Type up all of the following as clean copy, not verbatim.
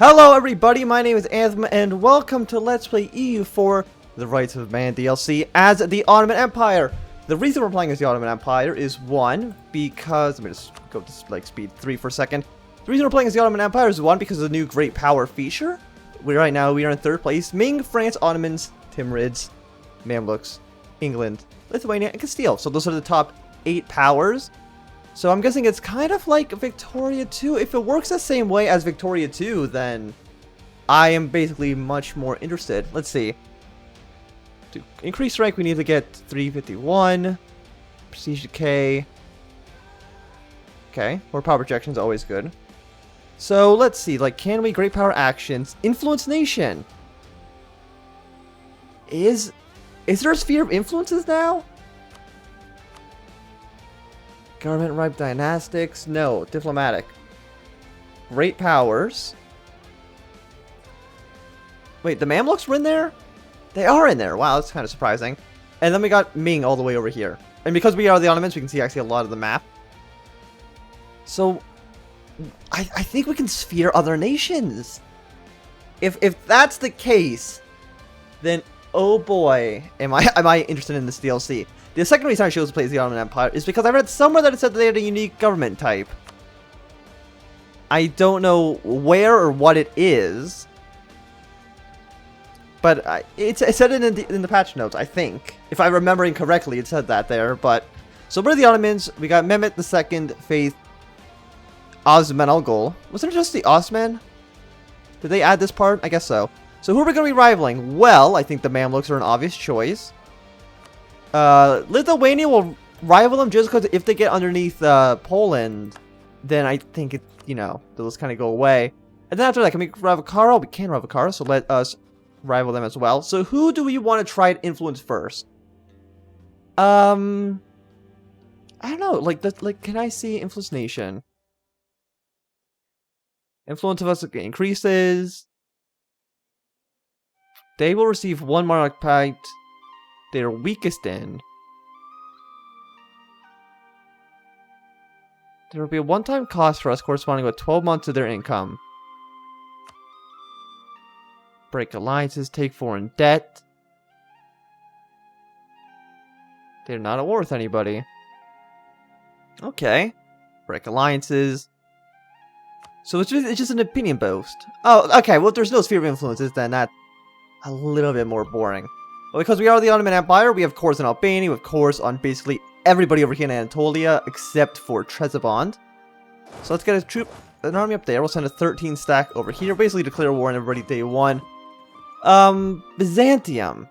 Hello everybody, my name is Anthem, and welcome to Let's Play EU4, The Rights of Man DLC, as the Ottoman Empire. The reason we're playing as the Ottoman Empire is, one, because... Let me just go to, like, speed 3 for a second. The reason we're playing as the Ottoman Empire is, one, because of the new Great Power feature. Right now, we are in 3rd place. Ming, France, Ottomans, Timurids, Mamluks, England, Lithuania, and Castile. So those are the top 8 powers. So I'm guessing it's kind of like Victoria 2. If it works the same way as Victoria 2, then I am basically much more interested. Let's see. To increase rank, we need to get 351. Prestige decay. Okay, more power projection is always good. So let's see, like, can we great power actions? Influence nation. Is there a sphere of influences now? Government ripe dynastics? No. Diplomatic. Great powers. Wait, the Mamluks were in there? They are in there. Wow, that's kind of surprising. And then we got Ming all the way over here. And because we are the Ottomans, we can see actually a lot of the map. So, I think we can sphere other nations. If that's the case, then oh boy, am I interested in this DLC. The second reason I chose to play as the Ottoman Empire is because I read somewhere that it said that they had a unique government type. I don't know where or what it is, but it said it in the patch notes, I think. If I'm remembering correctly, it said that there, but... So we're the Ottomans, we got Mehmet II, Faith, Osman Algol. Wasn't it just the Osman? Did they add this part? I guess so. So who are we going to be rivaling? Well, I think the Mamluks are an obvious choice. Lithuania will rival them just because if they get underneath Poland, then I think it, you know, they'll just kind of go away. And then after that, can we rival Kara? We can rival Kara, so let us rival them as well. So who do we want to try to influence first? I don't know. Like, can I see influence nation? Influence of us increases. They will receive 1 monarch pact they're weakest in. There will be a one-time cost for us corresponding with 12 months of their income. Break alliances, take foreign debt. They're not at war with anybody. Okay. Break alliances. So it's just an opinion boast. Oh, okay, well if there's no sphere of influences, then that's a little bit more boring. Well, because we are the Ottoman Empire, we have cores in Albania, we have cores on basically everybody over here in Anatolia, except for Trebizond. So let's get an army up there. We'll send a 13 stack over here, basically declare war on everybody day 1. Byzantium.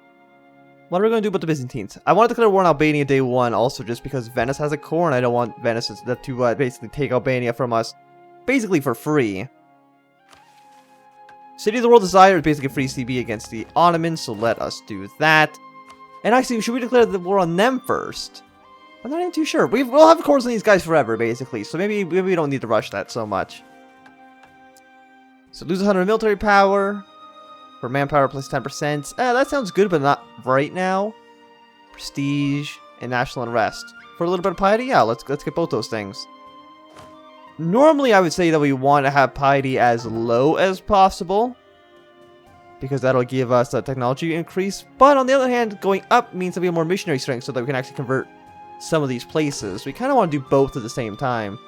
What are we going to do about the Byzantines? I want to declare war on Albania day 1, also just because Venice has a core, and I don't want Venice to basically take Albania from us, basically for free. City of the World Desire is basically a free CB against the Ottomans, so let us do that. And actually, should we declare the war on them first? I'm not even too sure. We'll have cores on these guys forever, basically, so maybe we don't need to rush that so much. So lose 100 military power. For manpower plus 10%. That sounds good, but not right now. Prestige and national unrest. For a little bit of piety, yeah, let's get both those things. Normally, I would say that we want to have piety as low as possible, because that'll give us a technology increase. But on the other hand, going up means that we have more missionary strength so that we can actually convert some of these places. We kind of want to do both at the same time.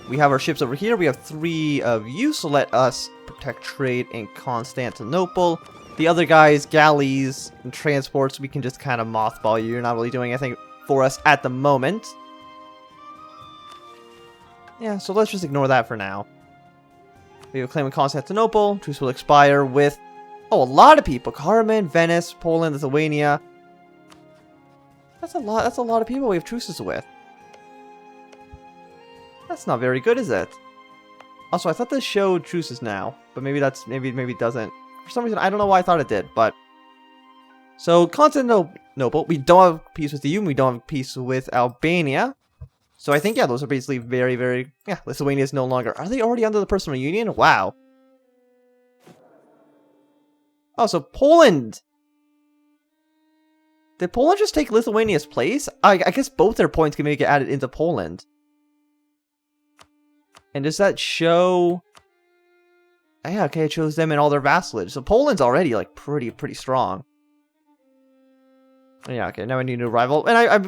We have our ships over here. We have 3 of you, so let us protect trade in Constantinople. The other guys, galleys and transports, we can just kind of mothball you. You're not really doing anything for us at the moment. Yeah, so let's just ignore that for now. We have a claim in Constantinople. Truce will expire with, oh, a lot of people. Carmen, Venice, Poland, Lithuania. That's a lot of people we have truces with. That's not very good, is it? Also, I thought this showed truces now, but maybe it doesn't. For some reason, I don't know why I thought it did, but... So, Constantinople, we don't have peace with the EU, and we don't have peace with Albania. So I think, yeah, those are basically very, very... Yeah, Lithuania is no longer... Are they already under the personal union? Wow. Oh, so Poland... Did Poland just take Lithuania's place? I guess both their points can maybe get added into Poland. And does that show... Yeah, okay, I chose them in all their vassalage. So Poland's already, like, pretty strong. Yeah, okay, now I need a new rival. And I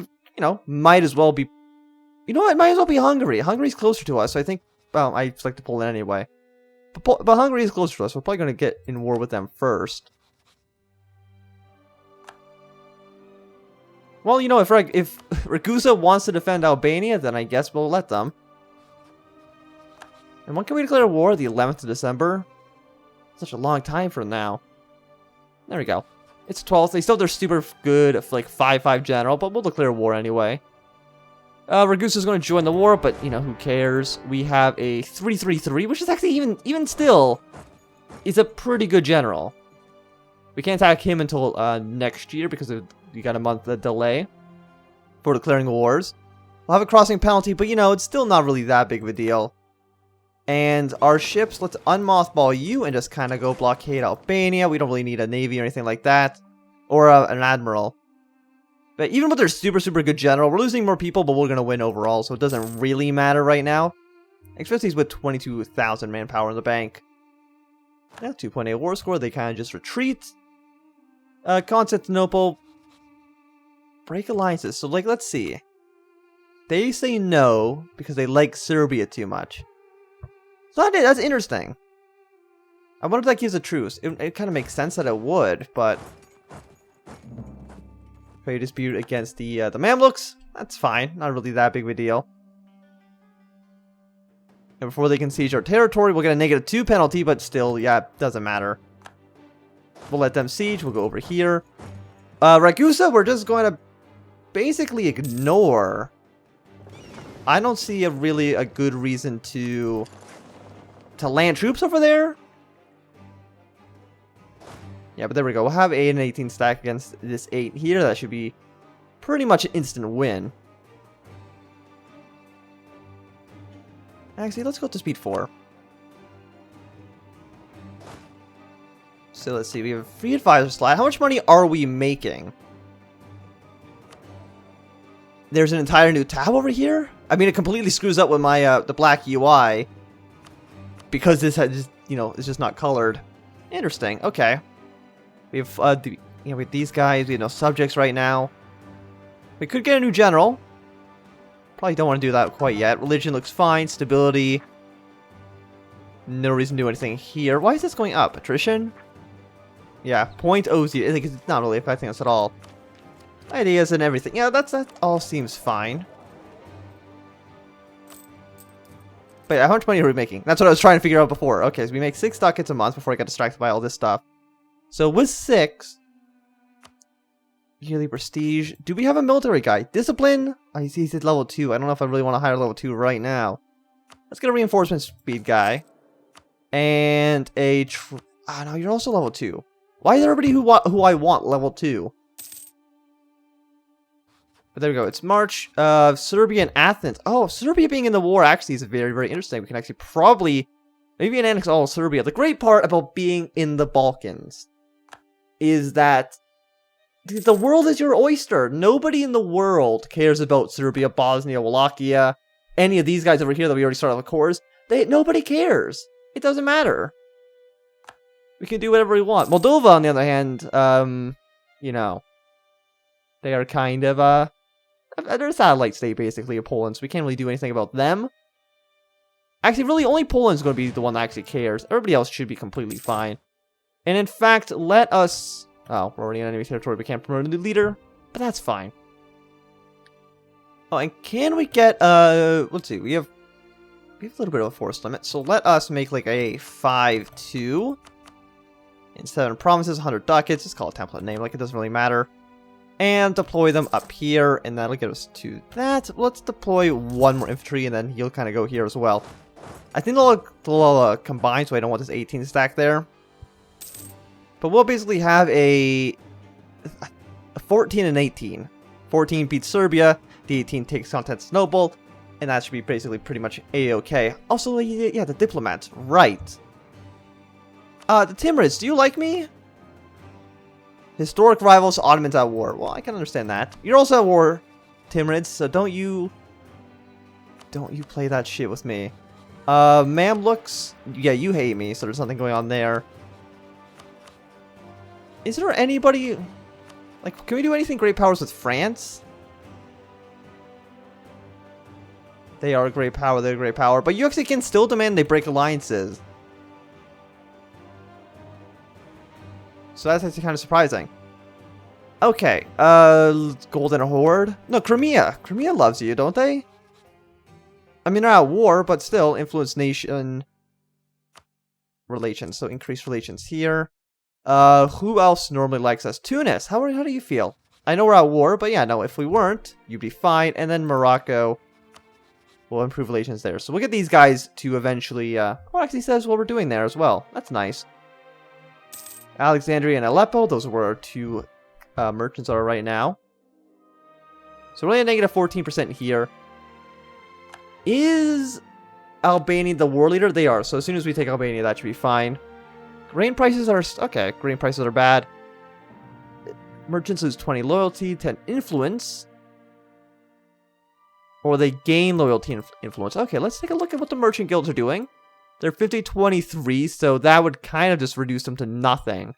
might as well be... You know what? It might as well be Hungary. Hungary's closer to us, so I think... Well, I selected Poland anyway. But Hungary is closer to us. We're probably going to get in war with them first. Well, you know, if Ragusa wants to defend Albania, then I guess we'll let them. And when can we declare war? The 11th of December? Such a long time from now. There we go. It's 12th. They still have their super good, like, 5-5 general, but we'll declare war anyway. Ragusa's going to join the war, but, you know, who cares? We have a 3-3-3, which is actually even still, is a pretty good general. We can't attack him until next year because we got a month of delay for declaring wars. We'll have a crossing penalty, but, you know, it's still not really that big of a deal. And our ships, let's unmothball you and just kind of go blockade Albania. We don't really need a navy or anything like that. Or an admiral. But even with their super good general, we're losing more people, but we're going to win overall, so it doesn't really matter right now. Especially with 22,000 manpower in the bank. Yeah, 2.8 war score, they kind of just retreat. Constantinople. Break alliances. So, like, let's see. They say no because they like Serbia too much. So that's interesting. I wonder if that gives a truce. It kind of makes sense that it would, but... Trade dispute against the Mamluks. That's fine. Not really that big of a deal. And before they can siege our territory, we'll get a -2 penalty, but still, yeah, doesn't matter. We'll let them siege. We'll go over here. Ragusa, we're just going to basically ignore. I don't see really a good reason to land troops over there. Yeah, but there we go. We'll have 8 and 18 stack against this 8 here. That should be pretty much an instant win. Actually, let's go to speed 4. So let's see. We have a free advisor slot. How much money are we making? There's an entire new tab over here. I mean, it completely screws up with my the black UI because this had just, you know, it's just not colored. Interesting. Okay. We have we have these guys. We have no subjects right now. We could get a new general. Probably don't want to do that quite yet. Religion looks fine. Stability. No reason to do anything here. Why is this going up? Attrition? Yeah, 0.00. I think it's not really affecting us at all. Ideas and everything. Yeah, that all seems fine. But how much money are we making? That's what I was trying to figure out before. Okay, so we make 6 ducats a month before I got distracted by all this stuff. So with 6... Yearly prestige. Do we have a military guy? Discipline? Oh, he's at level 2. I don't know if I really want to hire level 2 right now. Let's get a reinforcement speed guy. And a... Ah, no, you're also level 2. Why is everybody who I want level 2? But there we go. It's March. Serbia and Athens. Oh, Serbia being in the war actually is very interesting. We can actually probably... Maybe annex all of Serbia. The great part about being in the Balkans is that the world is your oyster. Nobody in the world cares about Serbia, Bosnia, Wallachia, any of these guys over here that we already started the cores. Nobody cares. It doesn't matter. We can do whatever we want. Moldova, on the other hand, you know, they are kind of they're a satellite state basically of Poland, so we can't really do anything about them. Actually, really, only Poland's going to be the one that actually cares. Everybody else should be completely fine. And in fact, let us... Oh, we're already in enemy territory. We can't promote a new leader, but that's fine. Oh, and can we get... let's see. We have a little bit of a force limit, so let us make like a 5-2. And 7 provinces, 100 ducats. Just call it template name, like it doesn't really matter. And deploy them up here, and that'll get us to that. Let's deploy 1 more infantry, and then he'll kind of go here as well. I think they'll all combine, so I don't want this 18 stack there. But we'll basically have a 14 and 18. 14 beats Serbia, the 18 takes Constantinople, and that should be basically pretty much A-okay. Also, yeah, the diplomats, right. The Timurids, do you like me? Historic rivals, Ottomans at war. Well, I can understand that. You're also at war, Timurids, so don't you play that shit with me. Mamluks. Yeah, you hate me, so there's something going on there. Is there anybody... Like, can we do anything great powers with France? They are a great power, they're a great power. But you actually can still demand they break alliances. So that's actually kind of surprising. Okay, Golden Horde? No, Crimea. Crimea loves you, don't they? I mean, they're at war, but still, influence nation relations. So increase relations here. Who else normally likes us? Tunis, how do you feel? I know we're at war, but yeah, no, if we weren't, you'd be fine. And then Morocco will improve relations there. So we'll get these guys to eventually, well, actually says what we're doing there as well. That's nice. Alexandria and Aleppo, those are where our two merchants are right now. So we're only at negative 14% here. Is Albania the war leader? They are. So as soon as we take Albania, that should be fine. Grain prices are... Okay, grain prices are bad. Merchants lose 20 loyalty, 10 influence. Or they gain loyalty and influence. Okay, let's take a look at what the merchant guilds are doing. They're 50-23, so that would kind of just reduce them to nothing.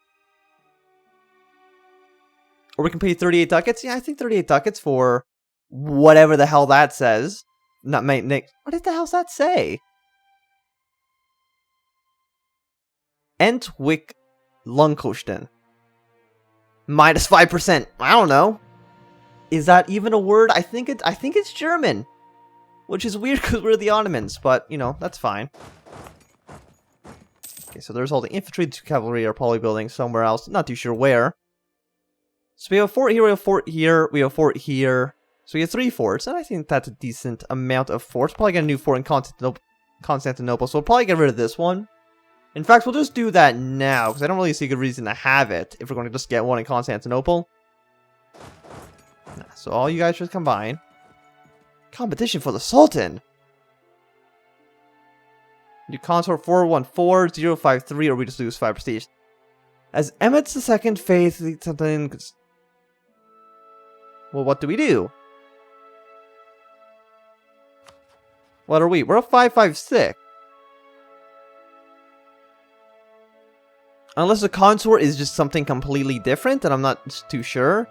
Or we can pay 38 ducats. Yeah, I think 38 ducats for whatever the hell that says. Not Nick. What the hell does that say? Entwick Lunkosten. Minus 5%. I don't know. Is that even a word? I think it's German. Which is weird because we're the Ottomans, but you know, that's fine. Okay, so there's all the infantry. The cavalry are probably building somewhere else. Not too sure where. So we have a fort here, we have a fort here, we have a fort here. So we have 3 forts, and I think that's a decent amount of forts. Probably get a new fort in Constantinople, so we'll probably get rid of this one. In fact, we'll just do that now, because I don't really see a good reason to have it if we're going to just get one in Constantinople. So all you guys should combine. Competition for the Sultan! You consort 414, 053, or we just lose 5 prestige. As Emmett's II faith leads something... Well, what do we do? What are we? We're a 556. Unless the consort is just something completely different, and I'm not too sure.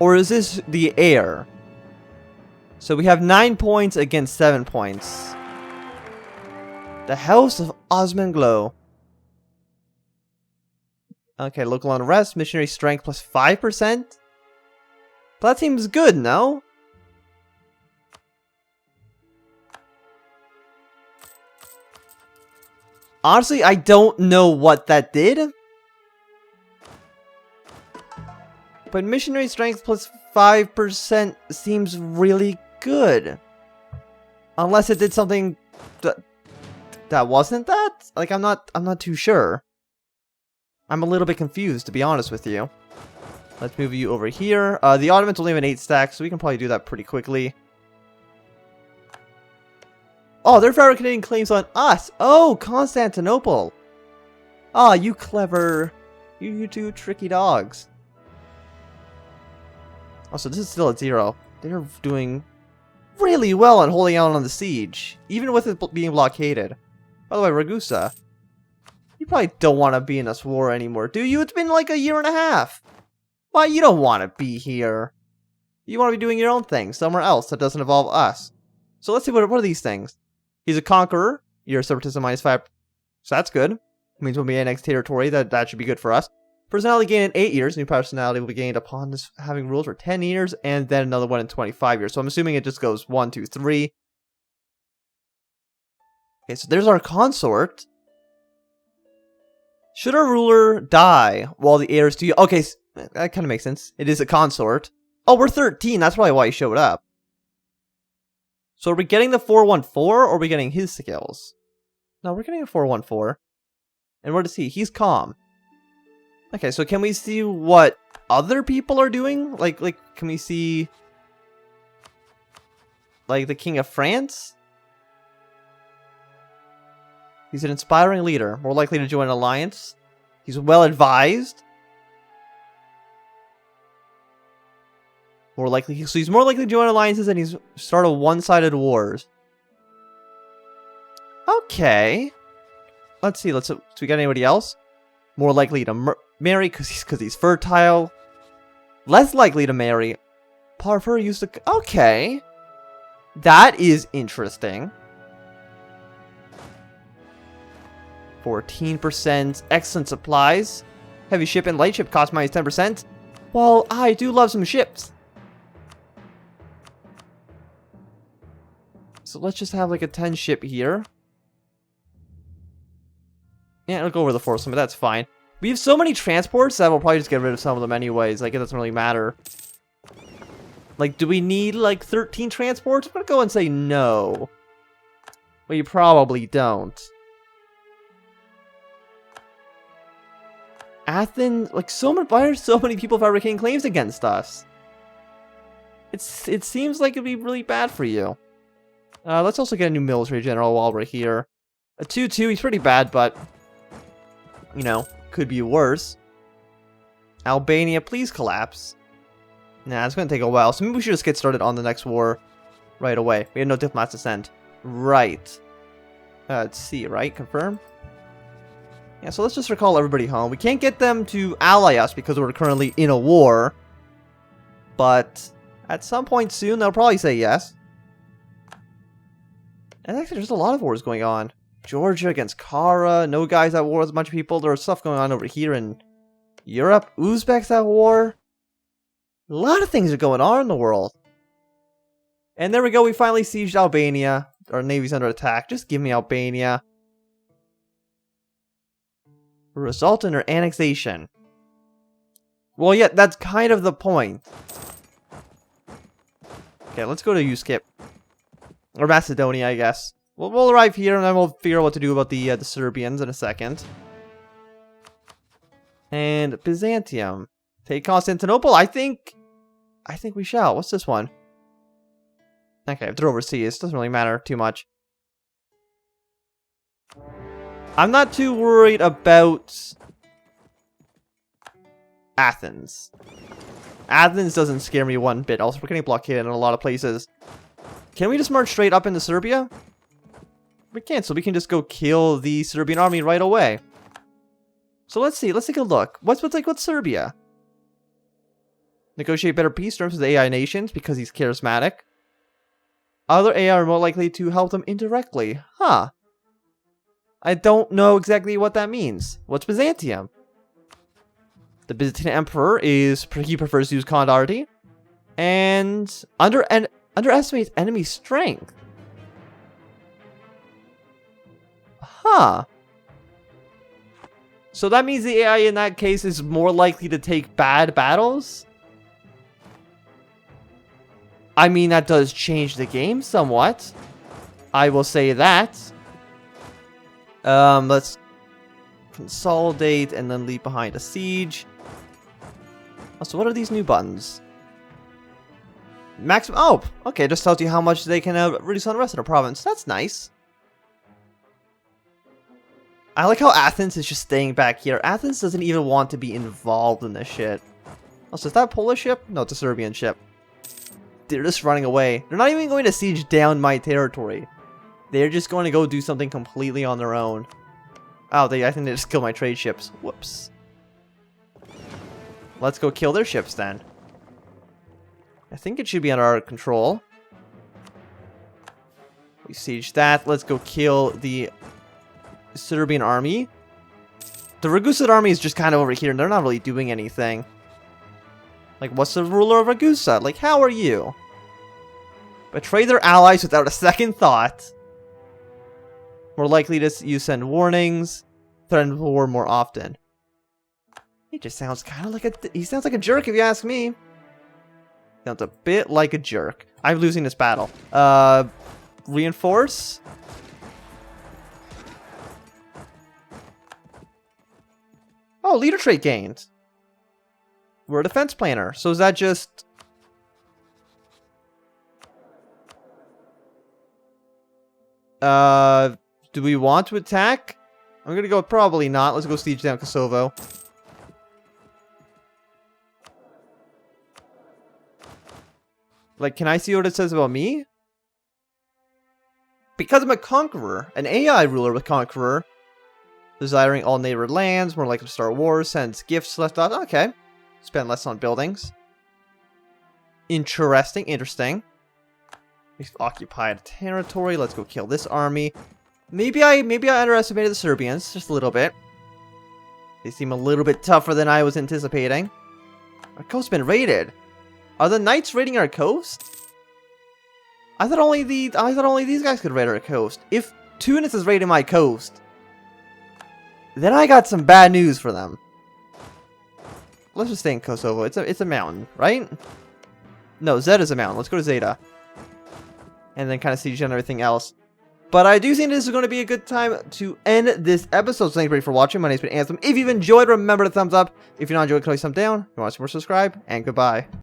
Or is this the heir? So we have 9 points against 7 points. The House of Osmanglo. Okay, local unrest, missionary strength plus 5%. That seems good, no? Honestly, I don't know what that did. But missionary strength plus 5% seems really good. Unless it did something that wasn't that? Like, I'm not too sure. I'm a little bit confused, to be honest with you. Let's move you over here. The Ottomans only have an 8 stack, so we can probably do that pretty quickly. Oh, they're fabricating claims on us. Oh, Constantinople. Ah, you clever... You two tricky dogs. Also, this is still at 0. They're doing really well on holding out on the siege, even with it being blockaded. By the way, Ragusa, you probably don't want to be in this war anymore, do you? It's been like a 1.5 years. Why, you don't want to be here. You want to be doing your own thing somewhere else that doesn't involve us. So let's see, what are these things? He's a conqueror. You're a separatism -5. So that's good. Means we'll be annexed territory. That should be good for us. Personality gained in 8 years. New personality will be gained upon this having rules for 10 years, and then another one in 25 years. So I'm assuming it just goes 1, 2, 3. Okay, so there's our consort. Should our ruler die while the heirs do... Okay, that kind of makes sense. It is a consort. Oh, we're 13. That's probably why he showed up. So are we getting the 414, or are we getting his skills? No, we're getting a 414. And what is he? He's calm. Okay, so can we see what other people are doing? Like, can we see... Like, the King of France? He's an inspiring leader, more likely to join an alliance. He's well advised. More likely, so he's more likely to join alliances and he's start a one-sided wars. Okay. Let's see. Do we got anybody else? More likely to marry because he's fertile. Less likely to marry. Parfur used to. Okay. That is interesting. 14%. Excellent supplies. Heavy ship and light ship cost minus 10%. Well, I do love some ships. So let's just have like a 10 ship here. Yeah, it'll go over the force limit, that's fine. We have so many transports that we'll probably just get rid of some of them anyways. Like, it doesn't really matter. Like, do we need, like, 13 transports? I'm gonna go and say no. Well, you probably don't. Athens, like, why are so many people fabricating claims against us? It seems like it'd be really bad for you. Let's also get a new military general while we're here. A 2-2, he's pretty bad, but... you know, could be worse. Albania, please collapse. Nah, it's gonna take a while, so maybe we should just get started on the next war right away. We have no diplomats to send. Right. Let's see, right? Confirm? Yeah, so let's just recall everybody home. We can't get them to ally us because we're currently in a war. But at some point soon, they'll probably say yes. And actually, there's a lot of wars going on. Georgia against Kara, no guys at war with a bunch of people. There's stuff going on over here in Europe. Uzbeks at war. A lot of things are going on in the world. And there we go, we finally sieged Albania. Our navy's under attack. Just give me Albania. Result in our annexation. Well, yeah, that's kind of the point. Okay, let's go to USKIP. Or Macedonia, I guess. We'll arrive here and then we'll figure out what to do about the Serbians in a second. And Byzantium. Take Constantinople? I think we shall. What's this one? Okay, if they're overseas, doesn't really matter too much. I'm not too worried about Athens. Athens doesn't scare me one bit. Also, we're getting blockaded in a lot of places. Can we just march straight up into Serbia? We can't, so we can just go kill the Serbian army right away. So let's see, let's take a look. What's Serbia? Negotiate better peace terms with the AI nations because he's charismatic. Other AI are more likely to help them indirectly. Huh. I don't know exactly what that means. What's Byzantium? The Byzantine Emperor he prefers to use Kondarty. And underestimates enemy strength. Huh. So that means the AI in that case is more likely to take bad battles? I mean, that does change the game somewhat. I will say that. Let's consolidate and then leave behind a siege. So what are these new buttons? Maximum. Oh, okay. Just tells you how much they can reduce on the rest of the province. That's nice. I like how Athens is just staying back here. Athens doesn't even want to be involved in this shit. Also, is that a Polish ship? No, it's a Serbian ship. They're just running away. They're not even going to siege down my territory. They're just going to go do something completely on their own. Oh, I think they just killed my trade ships. Whoops. Let's go kill their ships then. I think it should be under our control. We siege that. Let's go kill the Serbian army. The Ragusa army is just kind of over here, and they're not really doing anything. Like, what's the ruler of Ragusa? Like, how are you? Betray their allies without a second thought. More likely to send warnings. Threaten war more often. He just sounds kind of like he sounds like a jerk if you ask me. Sounds a bit like a jerk. I'm losing this battle. Reinforce. Oh, leader trait gained. We're a defense planner. So is that just... do we want to attack? I'm gonna go with probably not. Let's go siege down Kosovo. Like, can I see what it says about me? Because I'm a conqueror, an AI ruler with conqueror, desiring all neighbor lands, more likely to start wars, sends gifts left off. Okay. Spend less on buildings. Interesting. We've occupied territory. Let's go kill this army. Maybe I underestimated the Serbians just a little bit. They seem a little bit tougher than I was anticipating. Our coast's been raided. Are the knights raiding our coast? I thought only these guys could raid our coast. If Tunis is raiding my coast, then I got some bad news for them. Let's just stay in Kosovo. It's a mountain, right? No, Zeta is a mountain. Let's go to Zeta. And then kind of siege on everything else. But I do think this is going to be a good time to end this episode. So thank you everybody for watching. My name's been Anthem. If you've enjoyed, remember to thumbs up. If you're not enjoying, click thumbs down. If you want to see more, subscribe. And goodbye.